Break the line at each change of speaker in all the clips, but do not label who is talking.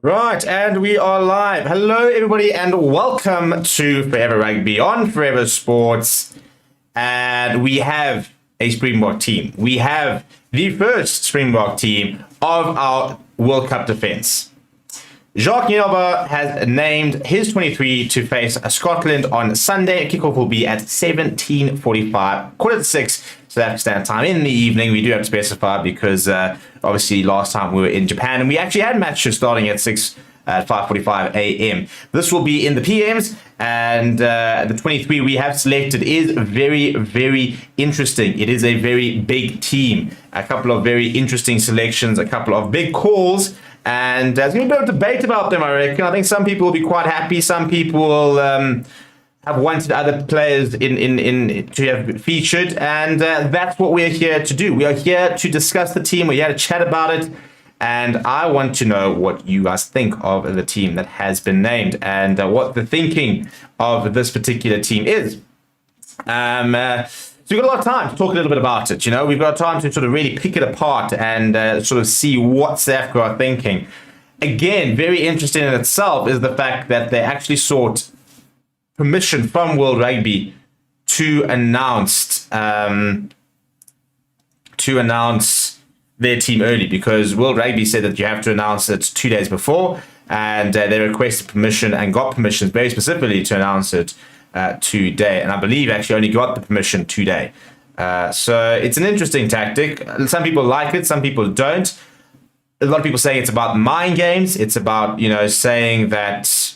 Right, and we are live. Hello, everybody, and welcome to Forever Rugby on Forever Sports. And we have a Springbok team. We have the first Springbok team of our World Cup defense. Jacques Nienaber has named his 23 to face Scotland on Sunday. Kickoff will be at 17:45, quarter to 6 South African Standard Time in the evening. We do have to specify because obviously last time we were in Japan and we actually had matches starting at 5:45 a.m. This will be in the PMs, and the 23 we have selected is very, very interesting. It is a very big team. A couple of very interesting selections, a couple of big calls. And there's going to be a bit of debate about them, I reckon. I think some people will be quite happy. Some people will have wanted other players to have featured. And that's what we're here to do. We are here to discuss the team. We're here to chat about it. And I want to know what you guys think of the team that has been named and what the thinking of this particular team is. So we've got a lot of time to talk a little bit about it. We've got time to sort of really pick it apart and sort of see what South Africa are thinking. Again, very interesting in itself is the fact that they actually sought permission from World Rugby to announce their team early, because World Rugby said that you have to announce it 2 days before, and they requested permission and got permission very specifically to announce it today, and I believe actually only got the permission today. So it's an interesting tactic. Some people like it, some people don't. A lot of people say it's about mind games. It's about saying that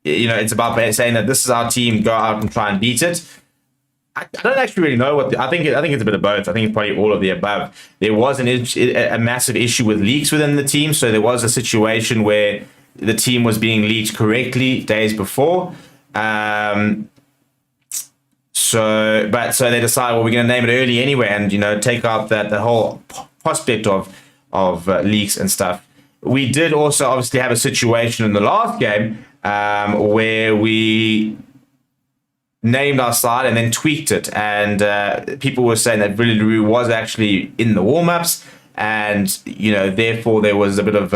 it's about saying that this is our team, go out and try and beat it. I don't actually really know what I think it's a bit of both. I think it's probably all of the above. There was a massive issue with leaks within the team, so there was a situation where the team was being leaked correctly days before. So they decided, well, we're going to name it early anyway, and take out the whole prospect of leaks and stuff. We did also obviously have a situation in the last game where we named our side and then tweaked it, and people were saying that Villaroo was actually in the warm-ups, and therefore there was a bit of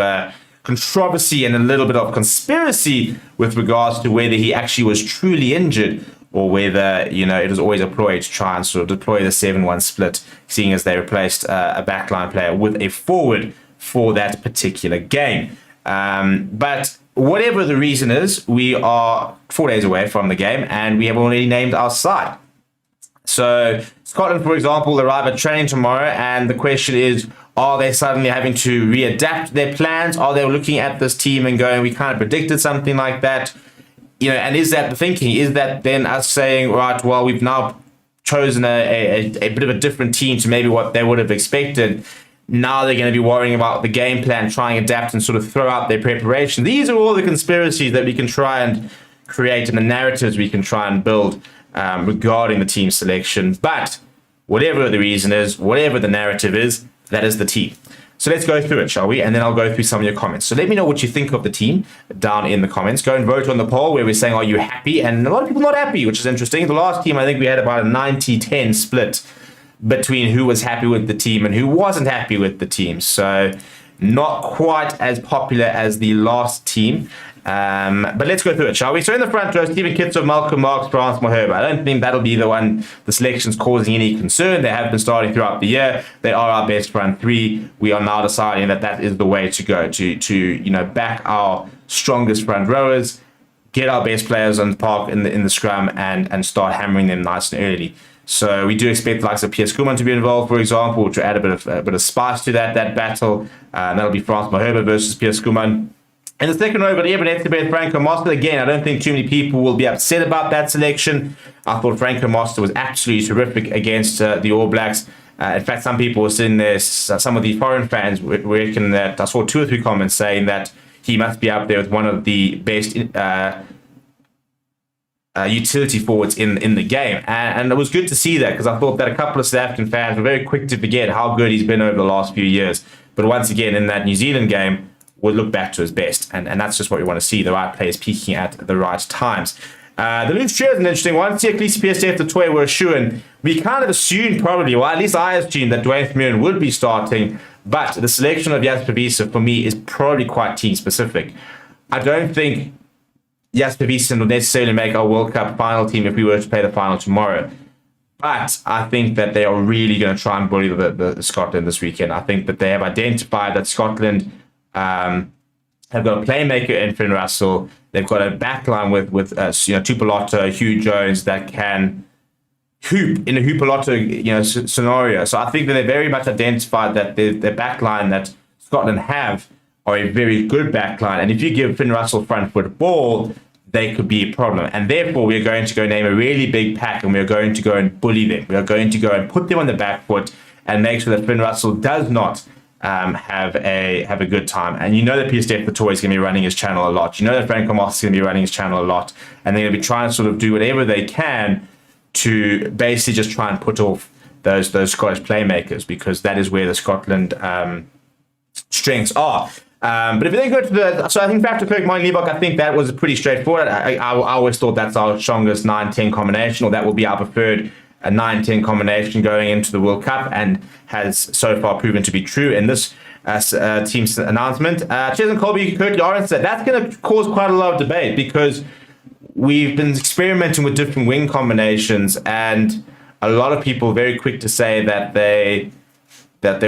controversy and a little bit of conspiracy with regards to whether he actually was truly injured or whether it was always a ploy to try and sort of deploy the 7-1 split, seeing as they replaced a backline player with a forward for that particular game. But whatever the reason is, we are 4 days away from the game and we have already named our side. So Scotland, for example, arrive at training tomorrow, and the question is, are they suddenly having to readapt their plans? Are they looking at this team and going, we kind of predicted something like that? And is that the thinking? Is that then us saying, right, well, we've now chosen a bit of a different team to maybe what they would have expected? Now they're going to be worrying about the game plan, trying to adapt and sort of throw out their preparation. These are all the conspiracies that we can try and create and the narratives we can try and build regarding the team selection. But whatever the reason is, whatever the narrative is, that is the team. So let's go through it, shall we? And then I'll go through some of your comments. So let me know what you think of the team down in the comments. Go and vote on the poll where we're saying, are you happy? And a lot of people not happy, which is interesting. The last team, I think we had about a 90-10 split between who was happy with the team and who wasn't happy with the team. So not quite as popular as the last team. But let's go through it, shall we? So in the front row, Stephen Kitso, Malcolm Marks, France Moherba. I don't think that'll be the one the selection's causing any concern. They have been starting throughout the year. They are our best front three. We are now deciding that is the way to go, to back our strongest front rowers, get our best players on the park in the scrum, and start hammering them nice and early. So we do expect the likes of Piers Kuman to be involved, for example, to add a bit of spice to that battle. And that'll be France Moherba versus Piers Kuman. In the second row, we've got Evan Franco Master. Again, I don't think too many people will be upset about that selection. I thought Franco Master was absolutely terrific against the All Blacks. In fact, some people were sitting there, some of the foreign fans reckon that, I saw 2 or 3 comments saying that he must be up there with one of the best utility forwards in the game. And it was good to see that, because I thought that a couple of South African fans were very quick to forget how good he's been over the last few years. But once again, in that New Zealand game, we'll look back to his best. And that's just what we want to see, the right players peaking at the right times. The loose chair is an interesting one. See, at least PSF the Toy were a shoo-in. We kind of assumed probably, well, at least I assumed that Dwayne Vermeulen would be starting, but the selection of Jasper Wiese for me is probably quite team-specific. I don't think Jasper Wiese will necessarily make our World Cup final team if we were to play the final tomorrow. But I think that they are really going to try and bully the Scotland this weekend. I think that they have identified that Scotland have got a playmaker in Finn Russell. They've got a backline with Tupolotto, Hugh Jones that can hoop in a Hoopolotto scenario. So I think that they very much identified that their backline that Scotland have are a very good backline. And if you give Finn Russell front foot ball, they could be a problem. And therefore, we're going to go name a really big pack and we're going to go and bully them. We are going to go and put them on the back foot and make sure that Finn Russell does not have a good time. And you know that PSF the Toy is going to be running his channel a lot. You know that Franco Moss is going to be running his channel a lot. And they're going to be trying to sort of do whatever they can to basically just try and put off those Scottish playmakers, because that is where the Scotland strengths are. But if you then go to so I think back to Kirk Liebach, I think that was pretty straightforward. I always thought that's our strongest 9-10 combination, or that will be our preferred 9-10 combination going into the World Cup, and has so far proven to be true in this team's announcement. Cheslin Kolbe, Kurt Lawrence, that's going to cause quite a lot of debate, because we've been experimenting with different wing combinations, and a lot of people are very quick to say that they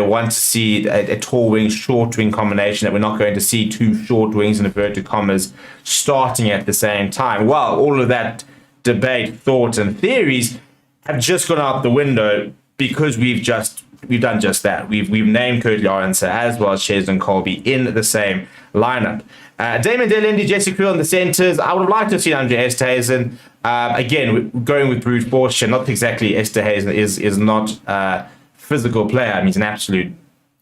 want to see a tall wing, short wing combination, that we're not going to see two short wings in inverted commas starting at the same time. Well, all of that debate, thought, and theories have just gone out the window, because we've done just that. We've named Kurt Lawrence as well as Cheslin Kolbe in the same lineup. Damien Delindi, Jesse Creel in the centres. I would have liked to have seen Andre Esterhuizen. Again, going with brute force, not exactly. Esterhuizen is not physical player. I mean, he's an absolute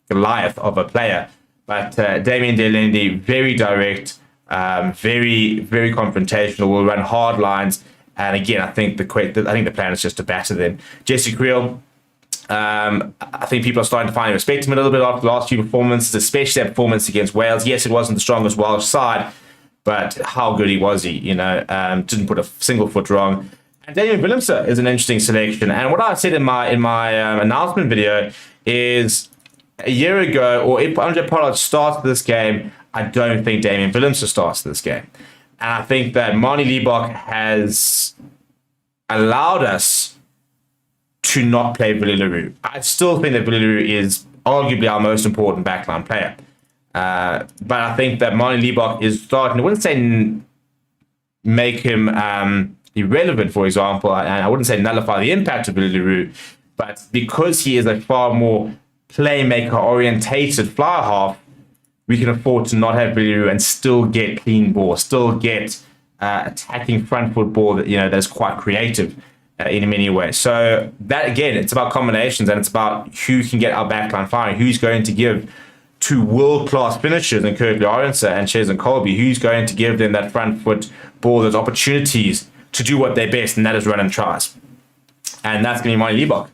Goliath of a player. But Damien Delindi, very direct, very, very confrontational, will run hard lines. And again, I think the plan is just to batter them. Jesse Creel, I think people are starting to finally respect him a little bit after the last few performances, especially that performance against Wales. Yes, it wasn't the strongest Welsh side, but how good was he? Didn't put a single foot wrong. And Damian Willemse is an interesting selection. And what I said in my announcement video is, a year ago, or if Andre Pollard starts this game, I don't think Damian Willemse starts this game. And I think that Manie Liebach has allowed us to not play Willie Leroux. I still think that Willie Leroux is arguably our most important backline player. But I think that Manie Liebach is starting, I wouldn't say make him irrelevant, for example, and I wouldn't say nullify the impact of Willie Leroux, but because he is a far more playmaker-orientated fly half, we can afford to not have Willie Leroux and still get clean ball, still get attacking front foot ball that's quite creative in many ways. So that, again, it's about combinations, and it's about who can get our backline firing, who's going to give two world-class finishers in Kurt Lawrence and Cheslin Kolbe, who's going to give them that front foot ball, those opportunities to do what they're best, and that is run and tries. And that's going to be Manie Liebach.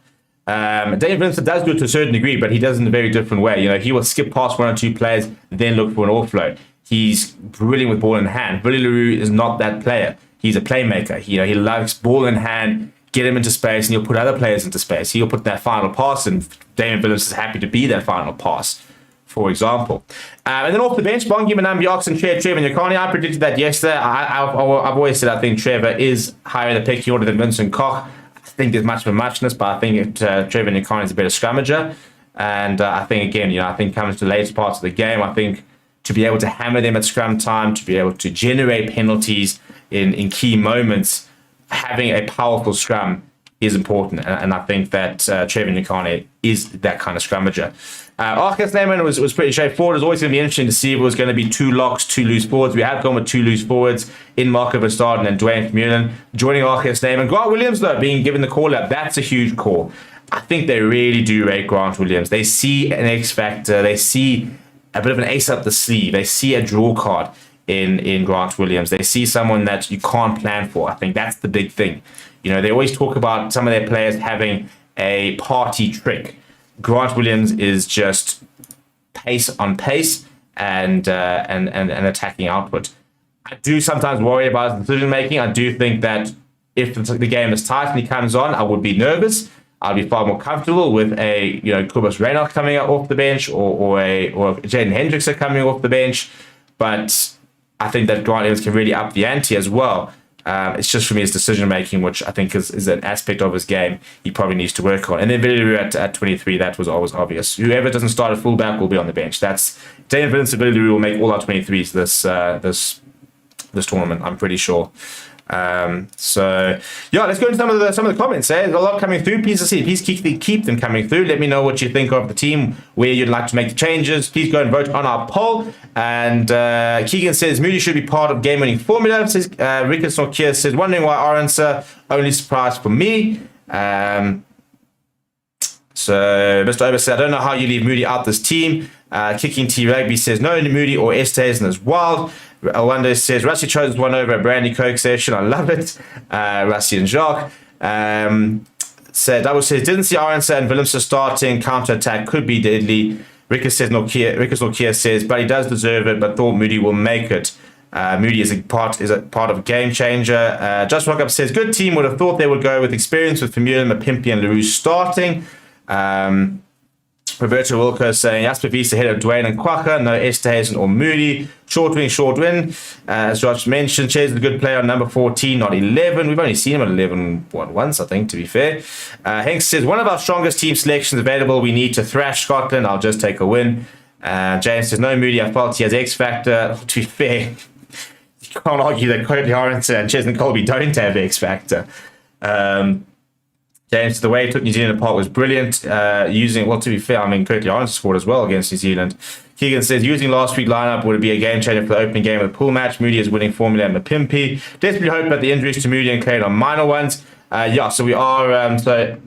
Damian Willemse does do it to a certain degree, but he does it in a very different way. He will skip past one or two players, then look for an offload. He's brilliant with ball in hand. Willie Leroux is not that player. He's a playmaker. He likes ball in hand, get him into space, and he'll put other players into space. He'll put that final pass, and Damian Willemse is happy to be that final pass, for example. And then off the bench, Bongi, Manambi, Oxen, Trevor Nyakani. I predicted that yesterday. I've always said I think Trevor is higher in the pecking order than Vincent Koch. I think there's much of a muchness, but I think Trevor Nyakani is a better scrummager. And I think, again, I think comes to the later parts of the game, I think to be able to hammer them at scrum time, to be able to generate penalties in key moments, having a powerful scrum is important. And I think that Trevor Nyakani is that kind of scrummager. Arcus Neyman was pretty straightforward. It's always going to be interesting to see if it was going to be two locks, two loose forwards. We have gone with two loose forwards in Marco Verstappen and Dwayne Vermeulen. Joining Arcus Neyman. Grant Williams, though, being given the call-up, that's a huge call. I think they really do rate Grant Williams. They see an X factor. They see a bit of an ace up the sleeve. They see a draw card in Grant Williams. They see someone that you can't plan for. I think that's the big thing. They always talk about some of their players having a party trick. Grant Williams is just pace on pace and attacking output. I do sometimes worry about his decision making. I do think that if the game is tight and he comes on, I would be nervous. I'd be far more comfortable with a Kobus Reinhardt coming up off the bench or Jaden Hendrickson coming off the bench. But I think that Grant Evans can really up the ante as well. It's just for me his decision making, which I think is an aspect of his game he probably needs to work on. And then Villarreal at 23, that was always obvious. Whoever doesn't start at fullback will be on the bench. That's Dave Villarreal will make all our 23s this tournament, I'm pretty sure. So yeah, let's go into some of the comments. There's a lot coming through. Please keep them coming through. Let me know what you think of the team, where you'd like to make the changes. Please go and vote on our poll. And Keegan says Moody should be part of game-winning formula. Says Ricketts Norkia says wondering why Aronsa only surprise for me. So Mr. Ober said I don't know how you leave Moody out this team. Kicking T Rugby says no Moody or Esthazen is wild. Wonder says Rusty chose one over a Brandy Coke session. I love it. Rusty and Jacques Double says didn't see Aronsa and Willemse starting. Counter attack could be deadly. Rickers Norkia says but he does deserve it, but thought Moody will make it. Moody is a part of a game changer. Just Rock Up says good team, would have thought they would go with experience with Vermeulen, Mapimpi and LaRue starting. Roberto Wilco saying Jasper Wiese ahead of Dwayne and Quacha, no Esthazen or Moody. Short win. As Josh mentioned, Ches is a good player on number 14, not 11. We've only seen him at 11 once, I think, to be fair. Hanks says, one of our strongest team selections available. We need to thrash Scotland. I'll just take a win. James says, no Moody. I felt he has X factor. To be fair, you can't argue that Courtney Aronson and Ches and Colby don't have X factor. James, the way he took New Zealand apart was brilliant. To be fair, I mean, Curtly Aronson scored as well against New Zealand. Keegan says, using last week's lineup would it be a game changer for the opening game of the pool match. Moody is winning formula and Mapimpi. Desperately hope that the injuries to Moody and Clay are minor ones. So we are. So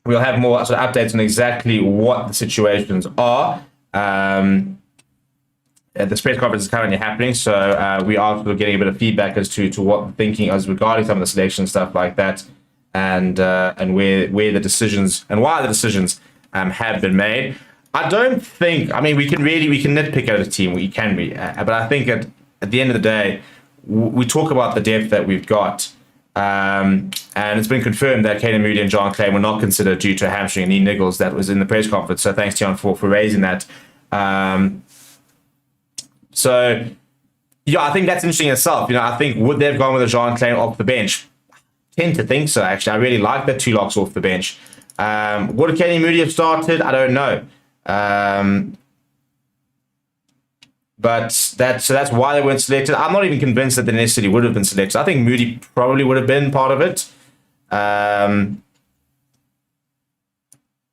we'll have more sort of updates on exactly what the situations are. The press conference is currently happening, so we are sort of getting a bit of feedback as to what the thinking is regarding some of the selection stuff like that. And where the decisions and why the decisions have been made. I don't think. I mean, we can nitpick at a team. We can be, but I think at the end of the day, we talk about the depth that we've got, and it's been confirmed that Caden Moody and John Clay were not considered due to a hamstring and knee niggles. That was in the press conference. So thanks, John, for raising that. So yeah, I think that's interesting itself. I think would they have gone with a John Clay off the bench? Tend to think so, actually. I really like that two locks off the bench. Would Kenny Moody have started? I don't know. But that's why they weren't selected. I'm not even convinced that they necessarily would have been selected. I think Moody probably would have been part of it. But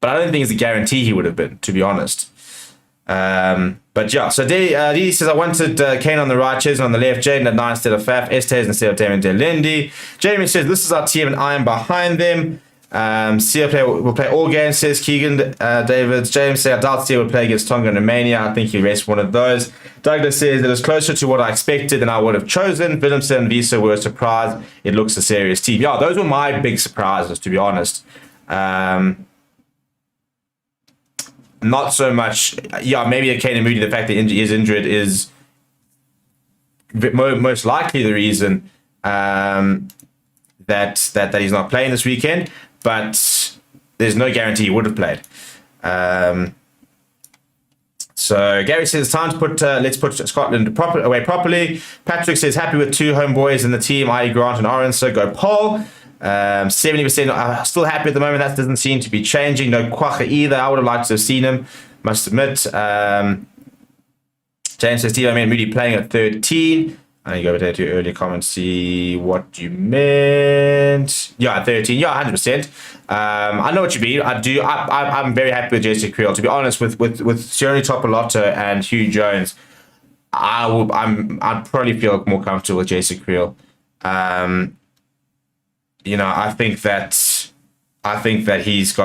I don't think it's a guarantee he would have been, to be honest. But yeah, so Didi says, I wanted Kane on the right, Chesney on the left, Jaden at 9 instead of Faf, Estes instead of Damon Delendi. Jamie says, this is our team and I am behind them. Sia will play all games, says Keegan Davids. James says, I doubt Sia will play against Tonga and Romania. I think he'll rest one of those. Douglas says, it is closer to what I expected than I would have chosen. Willemse and Visa were a surprise. It looks a serious team. Yeah, those were my big surprises, to be honest. Not so much, maybe a Caden Moody, the fact that he is injured is most likely the reason that he's not playing this weekend, but there's no guarantee he would have played. So Gary says it's time to let's put Scotland away properly. Patrick says happy with two homeboys in the team, i.e. Grant and Aronson. Go Paul. 70% still happy at the moment. That doesn't seem to be changing. No Quacha either. I would have liked to have seen him, must admit. James says, Steve, I mean Moody playing at 13. I need to go over there to your earlier comments, see what you meant. Yeah, at 13. Yeah, 100%. I know what you mean. I do. I'm very happy with Jesse Creel. To be honest, with Sione Topolotto and Hugh Jones, I'd probably feel more comfortable with Jesse Creel. I think that he's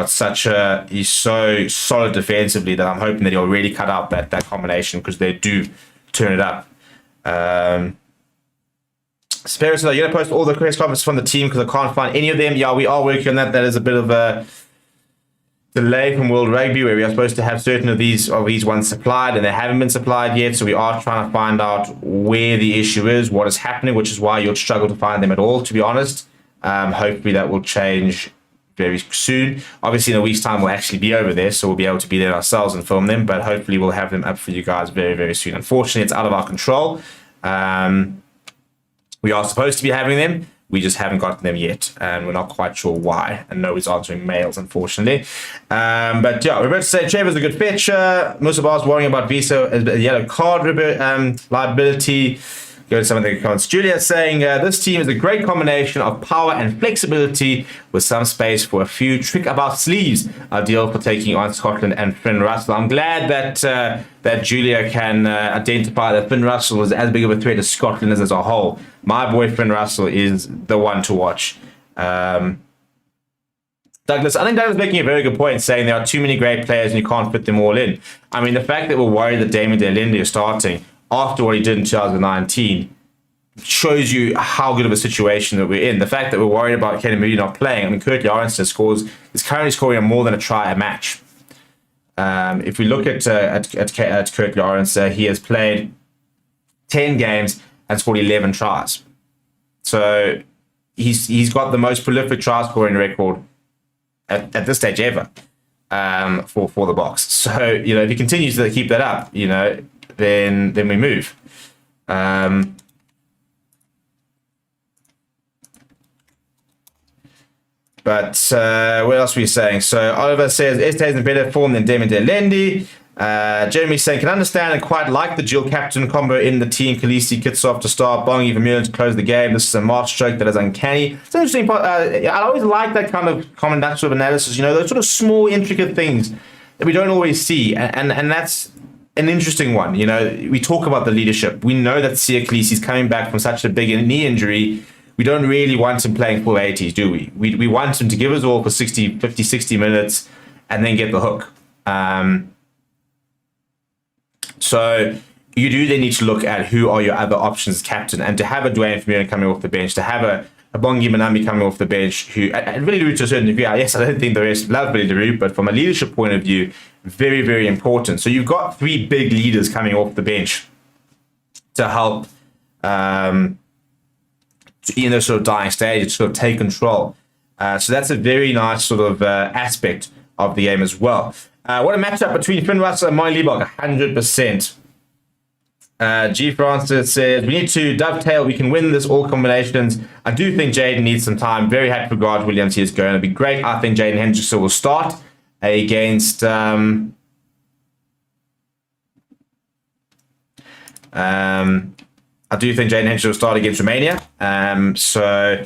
so solid defensively that I'm hoping that he'll really cut out that combination, because they do turn it up. Spirit says, you're going to post all the press conferences from the team because I can't find any of them. Yeah, we are working on that. That is a bit of a delay from World Rugby where we are supposed to have certain of these ones supplied and they haven't been supplied yet. So we are trying to find out where the issue is, what is happening, which is why you'll struggle to find them at all, to be honest. Hopefully that will change very soon. Obviously in a week's time we'll actually be over there, so we'll be able to be there ourselves and film them, but hopefully we'll have them up for you guys very, very soon. Unfortunately, it's out of our control. We are supposed to be having them. We just haven't gotten them yet, and we're not quite sure why. And nobody's answering mails, unfortunately. But yeah, we're about to say Trevor's a good fetcher. Most of us worrying about Visa as a yellow card liability. Go to some of the comments. Julia saying, this team is a great combination of power and flexibility with some space for a few trick about sleeves. Ideal for taking on Scotland and Finn Russell. I'm glad that Julia can identify that Finn Russell is as big of a threat as Scotland is as a whole. My boy Finn Russell is the one to watch. Douglas, I think Douglas making a very good point, saying there are too many great players and you can't fit them all in. I mean, the fact that we're worried that Damien DeLinde is starting after what he did in 2019 shows you how good of a situation that we're in. The fact that we're worried about Caden Moody not playing. I mean, Kurt Lawrence is currently scoring more than a try a match. If we look at Kurt Lawrence, he has played 10 games and scored 11 tries. So he's got the most prolific try scoring record at this stage ever for the Boks. So, you know, if he continues to keep that up, you know, then we move. But what else were you saying? So Oliver says Este's in better form than Damien DeLinde. Jeremy saying, can understand and quite like the dual captain combo in the team. Khaleesi kits off to start, Bongi Vermeulen to close the game. This is a march stroke that is uncanny. It's interesting. I always like that kind of common sort of analysis. You know, those sort of small, intricate things that we don't always see, and that's an interesting one. You know, we talk about the leadership. We know that Siya Khaleesi is coming back from such a big knee injury. We don't really want him playing full 80s, do we? We want him to give us all for 50, 60 minutes and then get the hook. So you do then need to look at who are your other options as captain, and to have a Dwayne Vermeulen coming off the bench, to have a Bongi Manambi coming off the bench, who, and Billy Leroux to a certain degree, yes, I don't think the rest love Billy Leroux, but from a leadership point of view, very, very important. So you've got three big leaders coming off the bench to help, in those sort of dying stage, to sort of take control. So that's a very nice sort of aspect of the game as well. What a matchup between Finn Russell and Moy Liebach, 100%. G. Francis says, we need to dovetail. We can win this all combinations. I do think Jaden needs some time. Very happy for Garth Williams. He is going to be great. I think Jaden Hendrickson will start against I do think Jaden Hendrickson will start against Romania. So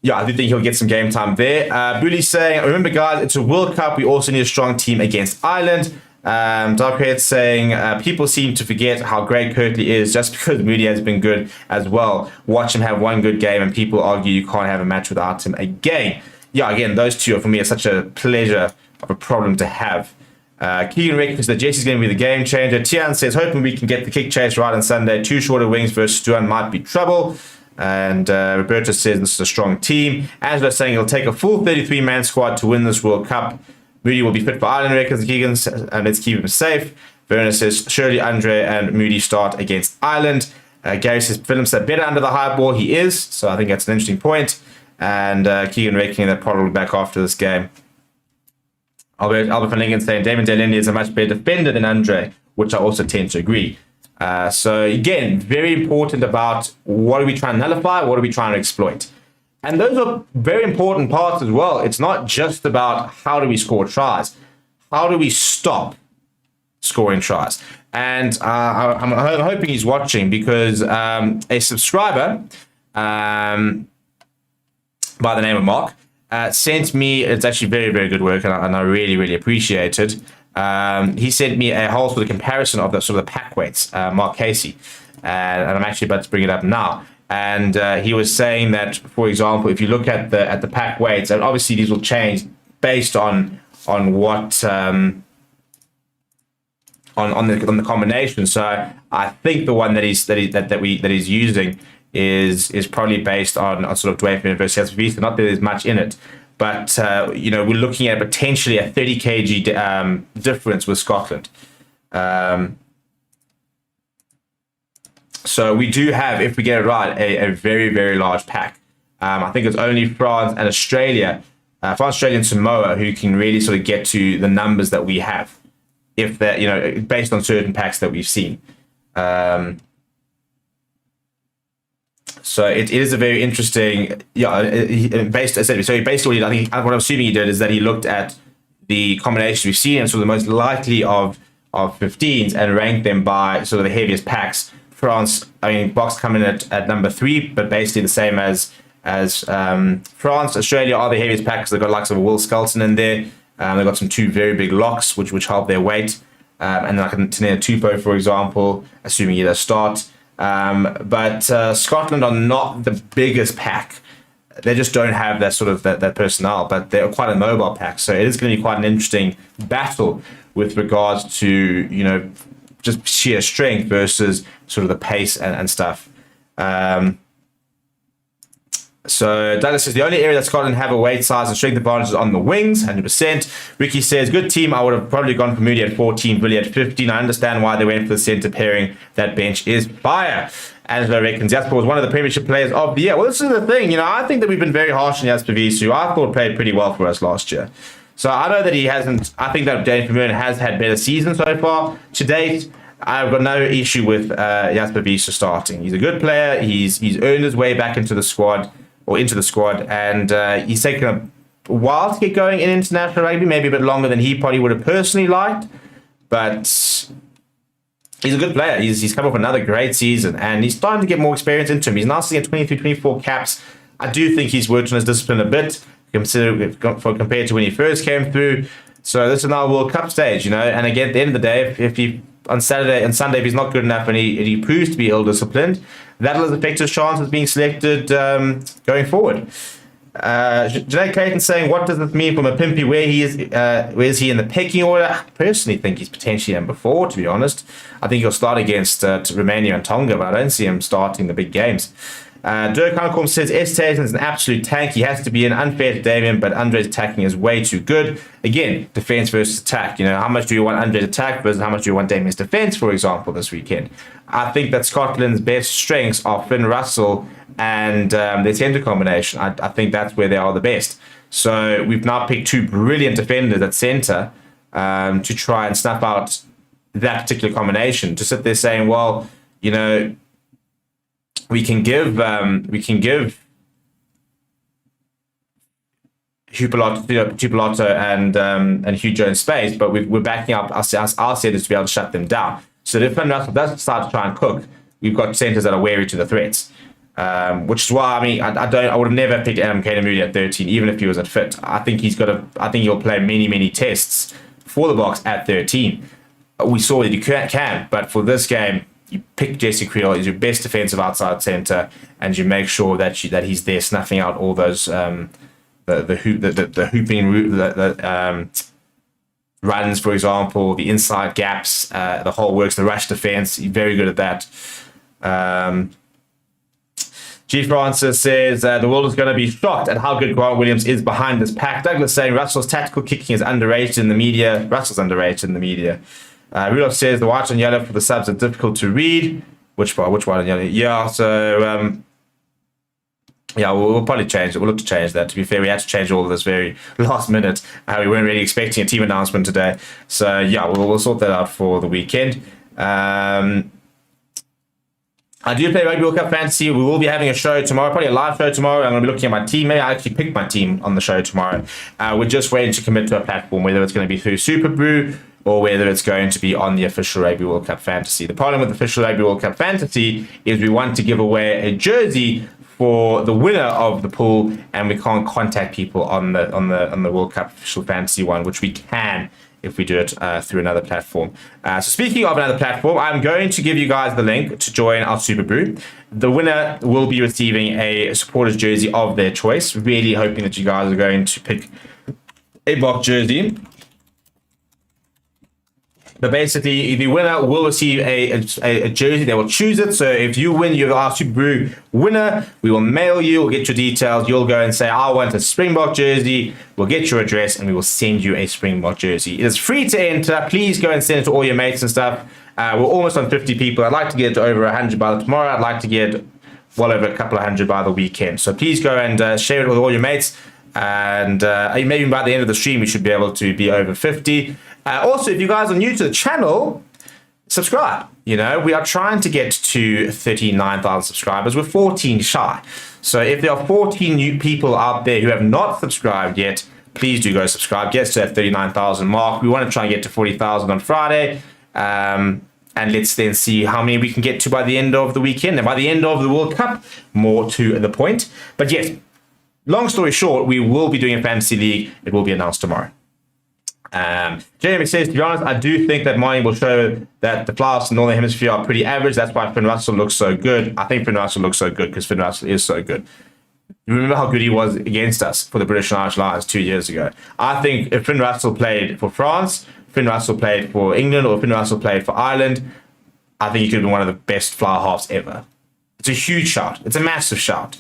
yeah, I do think he'll get some game time there. Bully saying, remember guys, it's a World Cup. We also need a strong team against Ireland. Darkhead saying, people seem to forget how great Kirtley is just because Moody has been good as well. Watch him have one good game and people argue you can't have a match without him again. Yeah, again, those two are for me are such a pleasure of a problem to have. Keegan Rick says that Jesse's going to be the game changer. Tian says, hoping we can get the kick chase right on Sunday. Two shorter wings versus Duan might be trouble. And Roberto says this is a strong team. Angela saying it'll take a full 33-man squad to win this World Cup. Moody will be fit for Ireland, reckons Keegan, and let's keep him safe. Verna says, surely Andre and Moody start against Ireland. Gary says, Phillips said better under the high ball. He is, so I think that's an interesting point. And Keegan reckoning that probably back after this game. Albert van Lincoln saying, Damien DeLinde is a much better defender than Andre, which I also tend to agree. So again, very important about what are we trying to nullify, what are we trying to exploit. And those are very important parts as well. It's not just about how do we score tries. How do we stop scoring tries? And I'm hoping he's watching because a subscriber by the name of Mark sent me, it's actually very, very good work, and I really, really appreciate it. He sent me a whole sort of comparison of the sort of the pack weights, Mark Casey. And I'm actually about to bring it up now. And he was saying that, for example, if you look at the pack weights, and obviously these will change based on what on the combination. So I think the one that he's using is probably based on sort of Dwayne versus Visa. Not that there's much in it, but you know, we're looking at potentially a 30 kg difference with Scotland. So we do have, if we get it right, a very, very large pack. I think it's only France and Australia, France, Australia, and Samoa who can really sort of get to the numbers that we have, if that, you know, based on certain packs that we've seen. So it is a very interesting, basically, I think what I'm assuming he did is that he looked at the combinations we've seen and sort of the most likely of 15s and ranked them by sort of the heaviest packs. France, I mean, Box come in at number 3, but basically the same as France. Australia are the heaviest packs. They've got likes of Will Skelton in there. They've got some 2 very big locks, which help their weight. And like a Tanea Tupou, for example, assuming he does start. But Scotland are not the biggest pack. They just don't have that sort of that personnel, but they're quite a mobile pack. So it is going to be quite an interesting battle with regards to, you know, just sheer strength versus sort of the pace and stuff. So Douglas says the only area that Scotland have a weight size and strength advantage is on the wings, 100%. Ricky says, good team. I would have probably gone for Moody at 14, Billy at 15. I understand why they went for the centre pairing. That bench is fire. Angelo reckons Jasper was one of the Premiership players of the year. Well, this is the thing. You know, I think that we've been very harsh on Jasper Wiese, who I thought played pretty well for us last year. So I know that he hasn't. I think that Dave Vermeulen has had better seasons so far. To date, I've got no issue with Jasper Wiese starting. He's a good player. He's earned his way back into the squad. And he's taken a while to get going in international rugby, maybe a bit longer than he probably would have personally liked, but he's a good player. He's come off another great season, and he's starting to get more experience into him. He's now sitting at 23, 24 caps. I do think he's worked on his discipline a bit, compared to when he first came through. So this is now a World Cup stage, you know, and again, at the end of the day, if he on Saturday and Sunday, if he's not good enough and he proves to be ill-disciplined, that'll affect his chances of being selected going forward. Janae Clayton saying, what does this mean from a Pimpy? Where is he in the pecking order? I personally think he's potentially number 4, to be honest. I think he'll start against Romania and Tonga, but I don't see him starting the big games. Dirk Hankorm says, Estesen is an absolute tank. He has to be in, unfair to Damien, but Andre's attacking is way too good. Again, defense versus attack. You know, how much do you want Andre's attack versus how much do you want Damien's defense, for example, this weekend? I think that Scotland's best strengths are Finn Russell and their centre combination. I think that's where they are the best. So we've now picked 2 brilliant defenders at centre to try and snuff out that particular combination. To sit there saying, well, you know, we can give Tupolotto and Hugh Jones space, but we're backing up our centres to be able to shut them down. So if Finn Russell doesn't start to try and cook, we've got centres that are wary to the threats. Which is why, I mean, I would have never picked Caden Moody at 13, even if he was at fit. I think he'll play many tests for the Box at 13. We saw that you can, but for this game, you pick Jesse Creel as your best defensive outside centre, and you make sure that he's there snuffing out all those the hooping runs, for example, the inside gaps, the whole works, the rush defense. He's very good at that. G. Francis says the world is going to be shocked at how good Grant Williams is behind this pack. Douglas saying Russell's tactical kicking is underrated in the media. Russell's underrated in the media. Rudolph says the white and yellow for the subs are difficult to read. Which white and yellow? Yeah, so we'll probably change it. We'll look to change that. To be fair, we had to change all of this very last minute. We weren't really expecting a team announcement today. So yeah, we'll sort that out for the weekend. I do play Rugby World Cup Fantasy. We will be having a show tomorrow, probably a live show tomorrow. I'm going to be looking at my team. Maybe I actually pick my team on the show tomorrow. We're just waiting to commit to a platform, whether it's going to be through Super Brew or whether it's going to be on the official Rugby World Cup Fantasy. The problem with the official Rugby World Cup Fantasy is we want to give away a jersey for the winner of the pool, and we can't contact people on the World Cup official fantasy one, which we can if we do it through another platform. So speaking of another platform, I'm going to give you guys the link to join our Super Brew. The winner will be receiving a supporters jersey of their choice. Really hoping that you guys are going to pick a Bok jersey. But basically, the winner will receive a jersey. They will choose it. So if you win, you're our Super Brew winner. We will mail you. We'll get your details. You'll go and say, I want a Springbok jersey. We'll get your address and we will send you a Springbok jersey. It is free to enter. Please go and send it to all your mates and stuff. We're almost on 50 people. I'd like to get to over 100 by tomorrow. I'd like to get well over a couple of hundred by the weekend. So please go and share it with all your mates. And maybe by the end of the stream, we should be able to be over 50. Also, if you guys are new to the channel, subscribe. We are trying to get to 39,000 subscribers. We're 14 shy. So if there are 14 new people out there who have not subscribed yet, please do go subscribe. Get us to that 39,000 mark. We want to try and get to 40,000 on Friday. And let's then see how many we can get to by the end of the weekend. And by the end of the World Cup, more to the point. But yes, long story short, we will be doing a fantasy league. It will be announced tomorrow. Jeremy says, to be honest, I do think that mining will show that the playoffs in the Northern Hemisphere are pretty average. That's why Finn Russell looks so good. I think Finn Russell looks so good because Finn Russell is so good. You remember how good he was against us for the British and Irish Lions 2 years ago. I think if Finn Russell played for France, Finn Russell played for England, or Finn Russell played for Ireland, I think he could have been one of the best flower halves ever. It's a huge shout. It's a massive shout.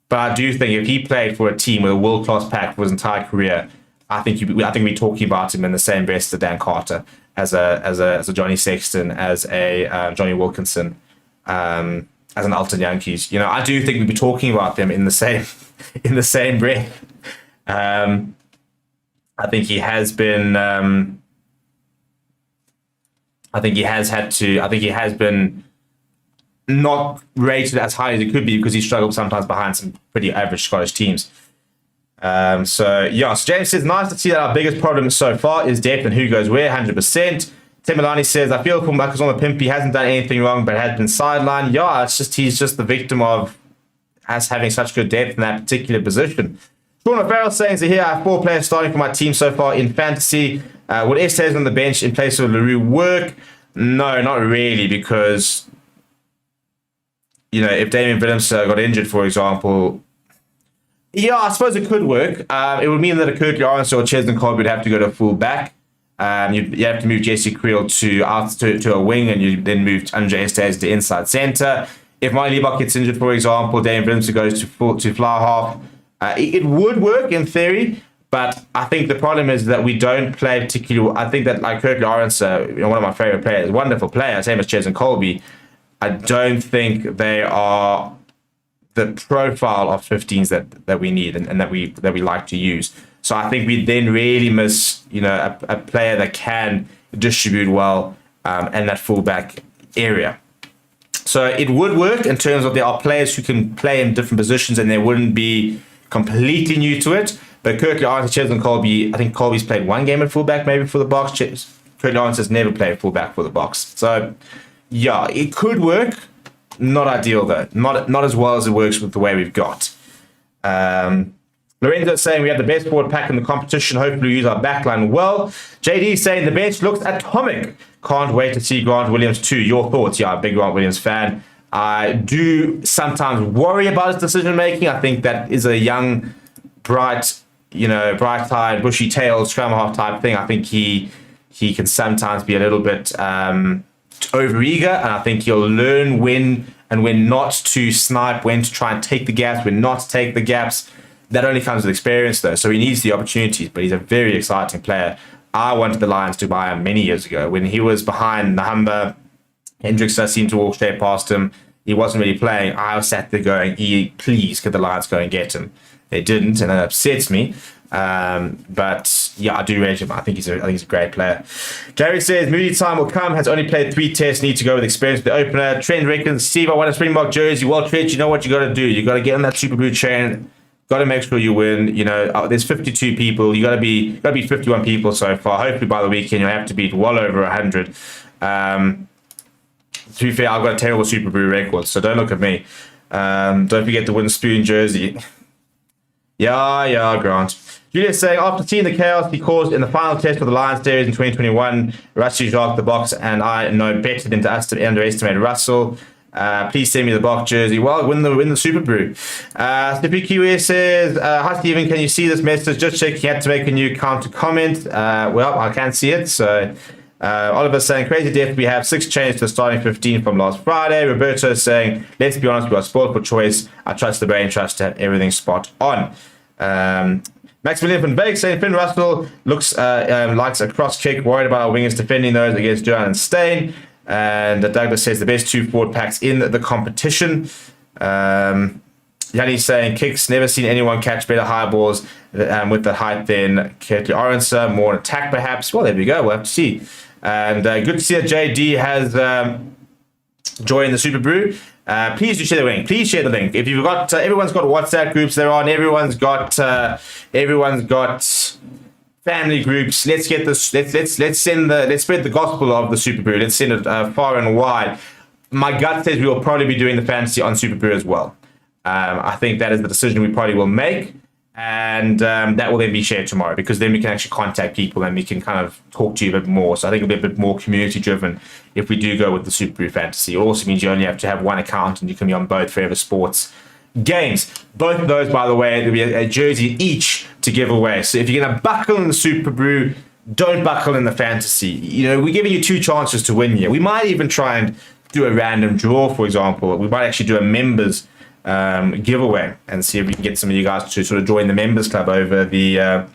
But I do think if he played for a team with a world-class pack for his entire career, I think we're talking about him in the same breath as Dan Carter, as a Johnny Sexton, as a Johnny Wilkinson, as an Alton Yankees. I do think we'd be talking about them in the same breath. I think he has been. I think he has been not rated as high as he could be because he struggled sometimes behind some pretty average Scottish teams. So James says, nice to see that our biggest problem so far is depth and who goes where, 100%. Timilani says, I feel for Marcus on the pimp. He hasn't done anything wrong, but has been sidelined. Yeah, he's just the victim of us having such good depth in that particular position. Sean O'Farrell saying, so here I have 4 players starting for my team so far in fantasy. Would Estes on the bench in place of LaRue work? No, not really, because if Damien Willems got injured, for example, yeah, I suppose it could work. It would mean that a Kirk Lawrence or Cheslin Colby would have to go to full back. You have to move Jesse Creel to a wing, and you then move Andre Estes to inside centre. If Mike Liebach gets injured, for example, Damien Willems goes to fly half. It would work in theory, but I think the problem is that we don't play particularly. I think that like Kirk Lawrence, one of my favourite players, wonderful player, same as Cheslin Colby. I don't think they are the profile of 15s that we need and that we like to use. So I think we then really miss a player that can distribute well in that fullback area. So it would work in terms of there are players who can play in different positions and they wouldn't be completely new to it. But Kirk Lawrence, Cheslin Colby, I think Colby's played one game at fullback maybe for the Box. Kirk Lawrence has never played fullback for the Box. So yeah, it could work. Not ideal though. Not as well as it works with the way we've got. Lorenzo saying we have the best forward pack in the competition. Hopefully we use our backline well. JD saying the bench looks atomic. Can't wait to see Grant Williams too. Your thoughts? Yeah, I'm a big Grant Williams fan. I do sometimes worry about his decision making. I think that is a young, bright-eyed, bushy-tailed scrum half type thing. I think he can sometimes be a little bit overeager, and I think he'll learn when and when not to snipe, when to try and take the gaps, when not to take the gaps. That only comes with experience, though, so he needs the opportunities, but he's a very exciting player. I wanted the Lions to buy him many years ago. When he was behind the Humber, Hendricks seemed to walk straight past him. He wasn't really playing. I was sat there going, please, could the Lions go and get him? They didn't, and that upsets me. But yeah, I do rate him. I think he's a great player. Gary says Moody time will come. Has only played 3 tests. Need to go with experience with the opener. Trent reckons, Steve, I want a Springbok jersey. Well, Trent, you know what you got to do. You got to get on that Super Blue train. Got to make sure you win. There's 52 people. You got to be 51 people so far. Hopefully by the weekend you'll have to beat well over 100. To be fair, I've got a terrible Super Brew record, so don't look at me. Don't forget the wooden spoon jersey. Yeah, Grant. Julius saying, after seeing the chaos he caused in the final test of the Lions series in 2021, Rusty Jacques the Box and I know better than to underestimate Russell. Please send me the Box jersey. Well, win the Super Brew. Stevie P says, hi Stephen, can you see this message? Just check, you had to make a new account to comment. Well, I can't see it, so Oliver saying, crazy death, we have 6 changes to the starting 15 from last Friday. Roberto saying, let's be honest, we are spoiled for choice. I trust the brain trust to have everything spot on. Maximilian van Beek saying, Finn Russell looks likes a cross kick, worried about our wingers defending those against Duran and Stain. And Douglas says the best 2 forward packs in the competition. Yanni's saying, kicks, never seen anyone catch better high balls with the height than Kirtley Orenser. More an attack, perhaps. Well, there we go. We'll have to see. And good to see that JD has joined the Super Brew. Please do share the link. Please share the link. If you've got, everyone's got WhatsApp groups they're on. Everyone's got family groups. Let's get this. Let's spread the gospel of the Super Brew. Let's send it far and wide. My gut says we will probably be doing the fantasy on Super Brew as well. I think that is the decision we probably will make, and that will then be shared tomorrow, because then we can actually contact people and we can kind of talk to you a bit more. So I think it'll be a bit more community driven if we do go with the Super Brew Fantasy. It also means you only have to have one account and you can be on both Forever Sports games. Both of those, by the way, there'll be a jersey each to give away. So if you're going to buckle in the Super Brew, don't buckle in the Fantasy. You know, we're giving you 2 chances to win here. We might even try and do a random draw, for example. We might actually do a members giveaway and see if we can get some of you guys to sort of join the members club over the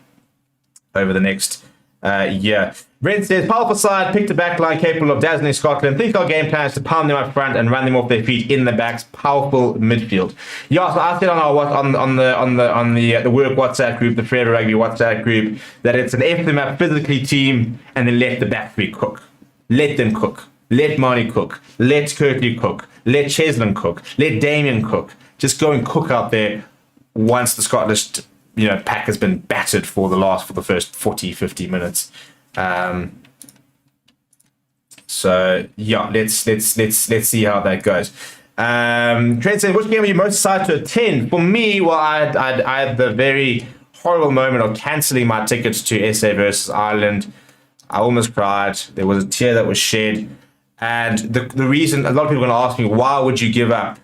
next year. Brent says, powerful side, picked a back line capable of dazzling Scotland. Think our game plan is to pound them up front and run them off their feet in the backs. Powerful midfield. Yeah, so I said on the work WhatsApp group, the Forever Rugby WhatsApp group, that it's an F them up physically team and then let the back three cook. Let them cook. Let Marnie cook. Let Kirtley cook. Let Cheslin cook. Let Damien cook. Just go and cook out there once the Scottish, pack has been battered for the first 40, 50 minutes. So yeah, let's see how that goes. Trent saying, which game are you most excited to attend? For me, well, I had the very horrible moment of cancelling my tickets to SA versus Ireland. I almost cried. There was a tear that was shed. And the reason, a lot of people are going to ask me, why would you give up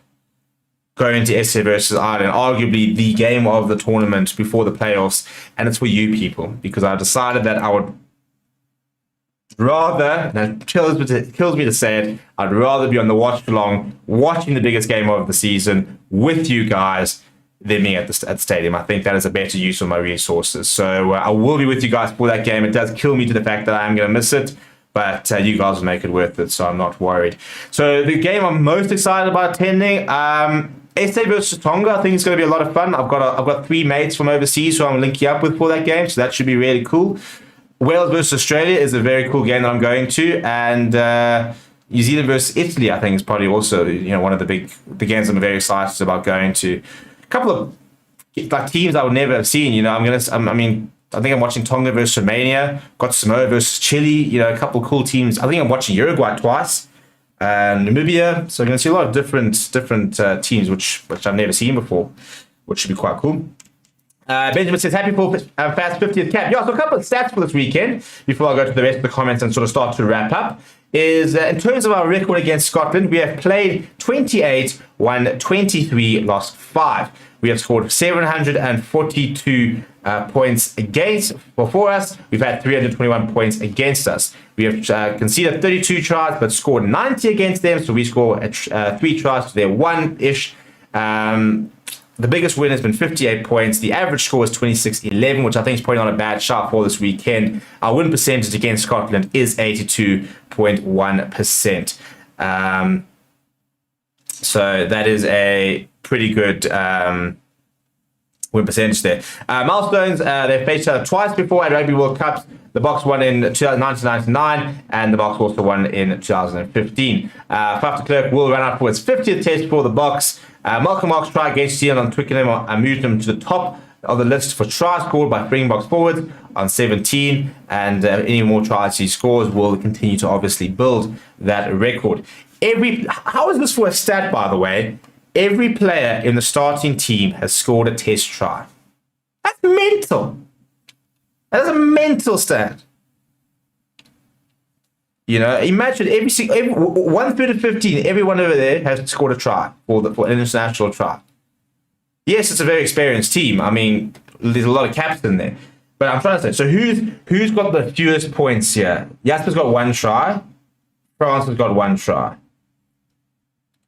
going to SA versus Ireland, arguably the game of the tournament before the playoffs? And it's for you people, because I decided that I would rather, and it kills me to say it, I'd rather be on the watch along, watching the biggest game of the season with you guys than being at the stadium. I think that is a better use of my resources. So I will be with you guys for that game. It does kill me to the fact that I am going to miss it, but you guys will make it worth it, so I'm not worried. So the game I'm most excited about attending, SA versus Tonga, I think it's going to be a lot of fun. I've got 3 mates from overseas who I'm linking up with for that game, so that should be really cool. Wales versus Australia is a very cool game that I'm going to, and New Zealand versus Italy, I think, is probably also one of the games I'm very excited about going to. A couple of teams I would never have seen. I think I'm watching Tonga versus Romania, got Samoa versus Chile. A couple of cool teams. I think I'm watching Uruguay twice. Namibia, so I'm going to see a lot of different teams which I've never seen before, which should be quite cool. Benjamin says, happy for Fast 50th cap. Yeah, so a couple of stats for this weekend before I go to the rest of the comments and sort of start to wrap up is in terms of our record against Scotland, we have played 28, won 23, lost 5. We have scored 742 points for us. We've had 321 points against us. We have conceded 32 tries, but scored 90 against them. So we score 3 tries to their 1-ish. The biggest win has been 58 points. The average score is 26-11, which I think is probably not a bad shot for this weekend. Our win percentage against Scotland is 82.1%. So that is a pretty good win percentage there. Milestones, they've faced each other twice before at Rugby World Cups. The Box won in 1999 and the Box also won in 2015. Faf de Klerk will run out for its 50th test for the Box. Malcolm Mark's try against Zealand on Twickenham moved him to the top of the list for tries scored by Springbok's forwards on 17, and any more tries he scores will continue to obviously build that record. How is this for a stat, by the way? Every player in the starting team has scored a test try. That's mental. That is a mental stat. Imagine every 1/3 of 15, everyone over there has scored a try for an international try. Yes, it's a very experienced team. I mean, there's a lot of caps in there. But I'm trying to say, so who's got the fewest points here? Jasper's got 1 try. France has got 1 try.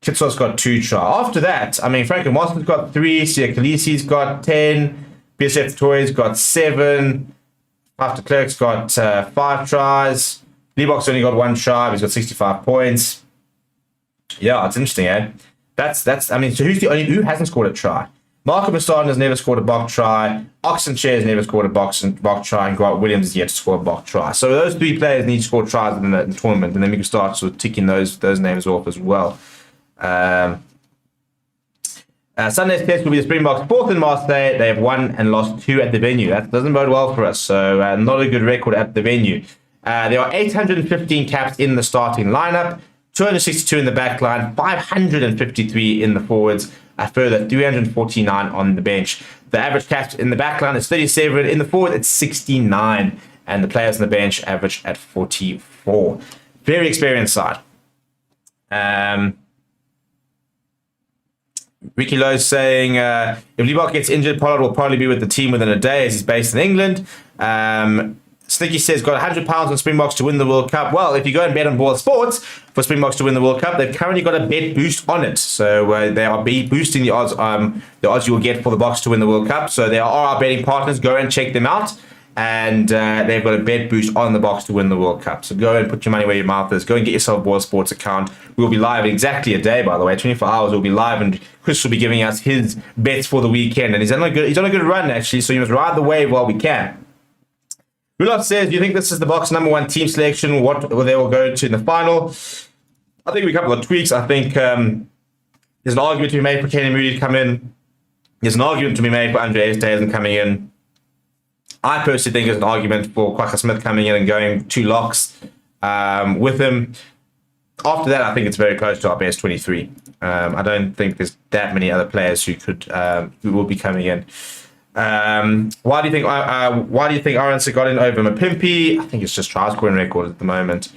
Kitso's got 2 try. After that, I mean, Franklin Moss's got 3. Sia Khaleesi's got 10. BSF Toy's got 7. After Clerk's got 5 tries. Leebock's only got 1 try. He's got 65 points. Yeah, it's interesting, eh? I mean, so who hasn't scored a try? Marco Mustard has never scored a Bok try. Oxenchair has never scored a Bok try. And Grant Williams is yet to score a Bok try. So those 3 players need to score tries in the tournament. And then we can start sort of ticking those names off as well. Sunday's test will be the Springboks 4th in Marseille. They have won and lost 2 at the venue. That doesn't bode well for us. So not a good record at the venue. There are 815 caps in the starting lineup. 262 in the back line, 553 in the forwards, a further 349 on the bench. The average caps in the back line is 37, in the forward it's 69, and the players on the bench average at 44. Very experienced side. Ricky Lowe's saying, if Leebock gets injured, Pollard will probably be with the team within a day as he's based in England. Sticky says, got £100 on Springboks to win the World Cup. Well, if you go and bet on BOYLESPORTS for Springboks to win the World Cup, they've currently got a bet boost on it. So they are boosting the odds you will get for the Boks to win the World Cup. So they are our betting partners. Go and check them out. And they've got a bet boost on the Boks to win the World Cup. So go and put your money where your mouth is. Go and get yourself a BOYLESPORTS account. We'll be live in exactly a day, by the way. 24 hours we'll be live, and Chris will be giving us his bets for the weekend. And he's on a good run, actually. So you must ride the wave while we can. Rudolph says, do you think this is the Boks #1 team selection? What they will go to in the final? I think a couple of tweaks. I think there's an argument to be made for Kenny Moody to come in. There's an argument to be made for Andre Esterhuizen coming in. I personally think there's an argument for Kwagga Smith coming in and going 2 locks with him. After that, I think it's very close to our best 23. I don't think there's that many other players who will be coming in. Why do you think Arendse got in over Mapimpi? I think it's just try scoring record at the moment.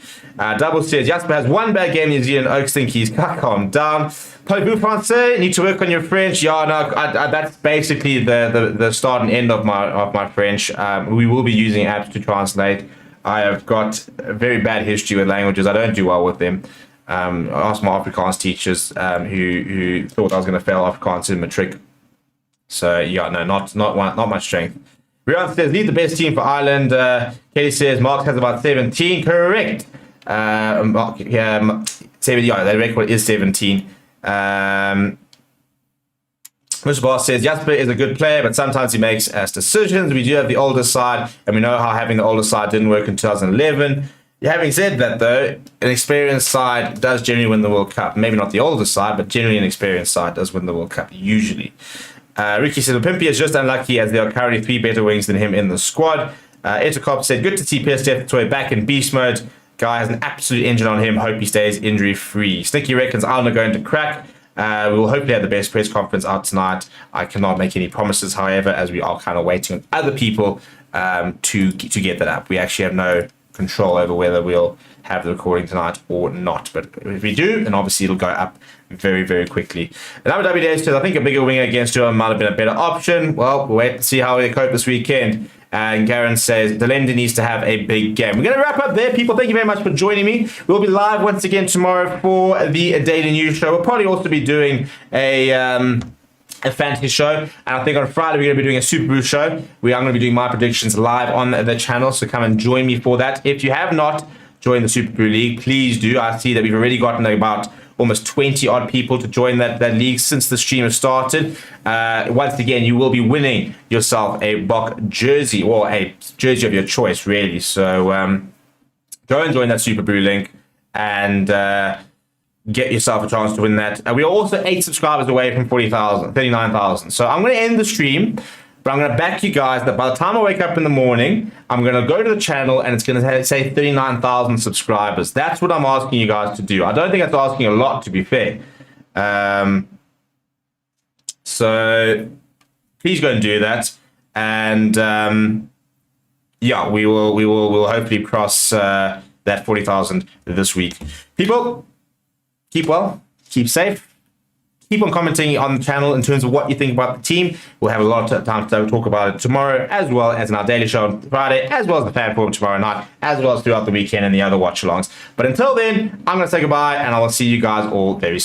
Double says Jasper has 1 bad game in New Zealand. Oaks think he's calm down. Parlez-vous français? Need to work on your French. Yeah, no, that's basically the start and end of my French. We will be using apps to translate. I have got a very bad history with languages. I don't do well with them. I asked my Afrikaans teachers who thought I was going to fail Afrikaans in matric. So yeah, no, not much strength. Rian says lead the best team for Ireland. Katie says Mark has about 17. Correct. The record is 17. Mr. Boss says Jasper is a good player, but sometimes he makes decisions. We do have the older side, and we know how having the older side didn't work in 2011. Having said that, though, an experienced side does generally win the World Cup. Maybe not the older side, but generally an experienced side does win the World Cup, usually. Ricky says, Pimpy is just unlucky as there are currently 3 better wings than him in the squad. Ettercop said, good to see Pierce Toy back in beast mode. Guy has an absolute engine on him. Hope he stays injury-free. Sticky reckons Ireland are going to crack. We will hopefully have the best press conference out tonight. I cannot make any promises, however, as we are kind of waiting on other people to get that up. We actually have no control over whether we'll have the recording tonight or not. But if we do, then obviously it'll go up very, very quickly. And RWC says, I think a bigger winger against Joe might have been a better option. Well, we'll wait to see how they cope this weekend. And Garen says, Delende needs to have a big game. We're going to wrap up there, people. Thank you very much for joining me. We'll be live once again tomorrow for the Daily News Show. We'll probably also be doing a fantasy show. And I think on Friday we're going to be doing a Super Brew show. I'm going to be doing my predictions live on the channel. So come and join me for that. If you have not joined the Super Brew League, please do. I see that we've already gotten about almost 20 odd people to join that league since the stream has started. Once again, you will be winning yourself a Bok jersey, or a jersey of your choice, really. So go and join that Super Brew link and get yourself a chance to win that. We are also 8 subscribers away from 39,000. So I'm going to end the stream, but I'm going to back you guys that by the time I wake up in the morning, I'm going to go to the channel and it's going to say 39,000 subscribers. That's what I'm asking you guys to do. I don't think that's asking a lot, to be fair. So please go and do that. And yeah, we'll hopefully cross that 40,000 this week. People, keep well, keep safe, keep on commenting on the channel in terms of what you think about the team. We'll have a lot of time to talk about it tomorrow, as well as in our daily show on Friday, as well as the fan forum tomorrow night, as well as throughout the weekend and the other watch-alongs. But until then, I'm going to say goodbye, and I will see you guys all very soon.